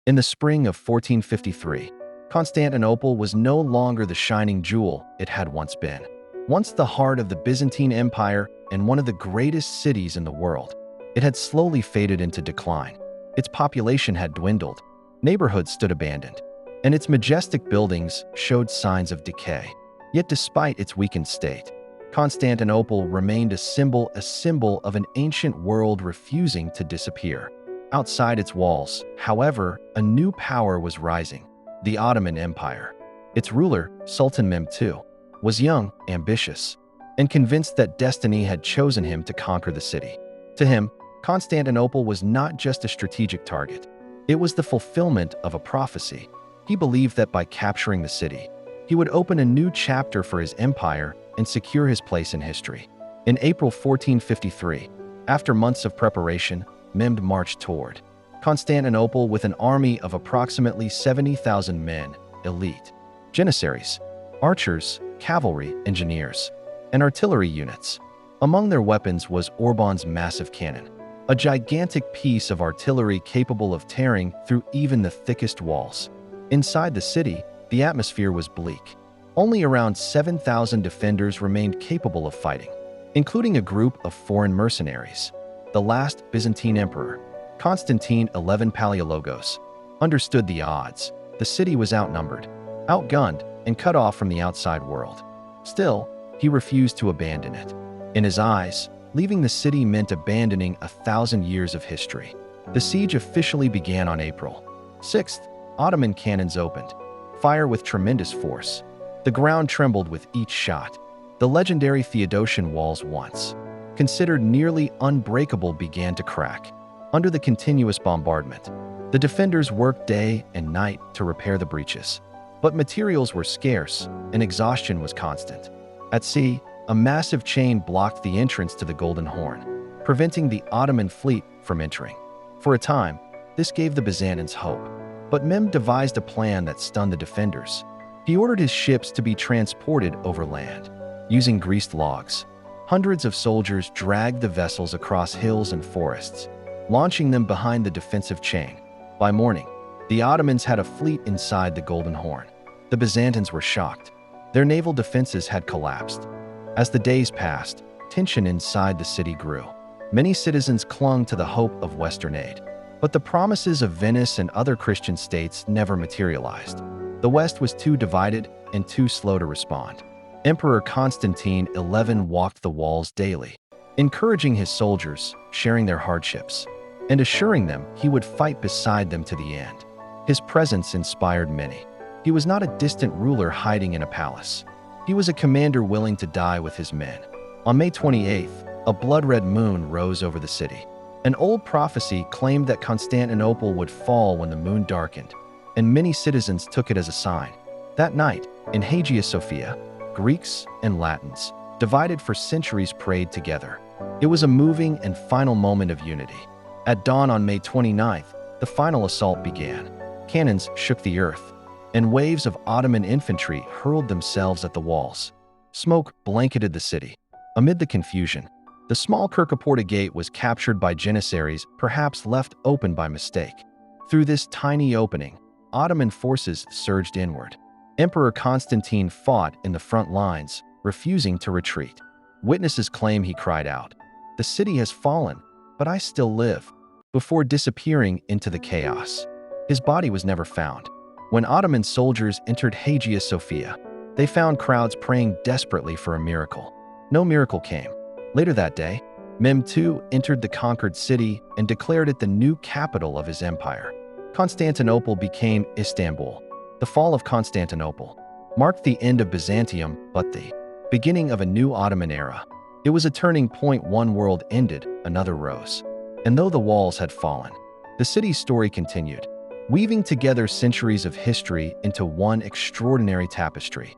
In the spring of 1453, Constantinople was no longer the shining jewel it had once been. Once the heart of the Byzantine Empire and one of the greatest cities in the world, it had slowly faded into decline. Its population had dwindled, neighborhoods stood abandoned, and its majestic buildings showed signs of decay. Yet despite its weakened state, Constantinople remained a symbol of an ancient world refusing to disappear. Outside its walls, however, a new power was rising, the Ottoman Empire. Its ruler, Sultan Mehmed II, was young, ambitious, and convinced that destiny had chosen him to conquer the city. To him, Constantinople was not just a strategic target, it was the fulfillment of a prophecy. He believed that by capturing the city, he would open a new chapter for his empire and secure his place in history. In April 1453, after months of preparation, Mehmed marched toward Constantinople with an army of approximately 70,000 men, elite janissaries, archers, cavalry, engineers, and artillery units. Among their weapons was Orban's massive cannon, a gigantic piece of artillery capable of tearing through even the thickest walls. Inside the city, the atmosphere was bleak. Only around 7,000 defenders remained capable of fighting, including a group of foreign mercenaries. The last Byzantine emperor, Constantine XI Palaiologos, understood the odds. The city was outnumbered, outgunned, and cut off from the outside world. Still, he refused to abandon it. In his eyes, leaving the city meant abandoning 1,000 years of history. The siege officially began on April 6th. Ottoman cannons opened fire with tremendous force. The ground trembled with each shot. The legendary Theodosian walls, once considered nearly unbreakable, began to crack under the continuous bombardment. The defenders worked day and night to repair the breaches, but materials were scarce and exhaustion was constant. At sea, a massive chain blocked the entrance to the Golden Horn, preventing the Ottoman fleet from entering. For a time, this gave the Byzantines hope, but Mehmed devised a plan that stunned the defenders. He ordered his ships to be transported over land. Using greased logs, hundreds of soldiers dragged the vessels across hills and forests, launching them behind the defensive chain. By morning, the Ottomans had a fleet inside the Golden Horn. The Byzantines were shocked. Their naval defenses had collapsed. As the days passed, tension inside the city grew. Many citizens clung to the hope of Western aid, but the promises of Venice and other Christian states never materialized. The West was too divided and too slow to respond. Emperor Constantine XI walked the walls daily, encouraging his soldiers, sharing their hardships, and assuring them he would fight beside them to the end. His presence inspired many. He was not a distant ruler hiding in a palace. He was a commander willing to die with his men. On May 28th, a blood-red moon rose over the city. An old prophecy claimed that Constantinople would fall when the moon darkened, and many citizens took it as a sign. That night, in Hagia Sophia, Greeks and Latins, divided for centuries, prayed together. It was a moving and final moment of unity. At dawn on May 29th, the final assault began. Cannons shook the earth, and waves of Ottoman infantry hurled themselves at the walls. Smoke blanketed the city. Amid the confusion, the small Kirkaporta gate was captured by janissaries, perhaps left open by mistake. Through this tiny opening, Ottoman forces surged inward. Emperor Constantine fought in the front lines, refusing to retreat. Witnesses claim he cried out, "The city has fallen, but I still live," before disappearing into the chaos. His body was never found. When Ottoman soldiers entered Hagia Sophia, they found crowds praying desperately for a miracle. No miracle came. Later that day, Mehmed II entered the conquered city and declared it the new capital of his empire. Constantinople became Istanbul. The fall of Constantinople marked the end of Byzantium, but the beginning of a new Ottoman era. It was a turning point. One world ended, another rose. And though the walls had fallen, the city's story continued, weaving together centuries of history into one extraordinary tapestry.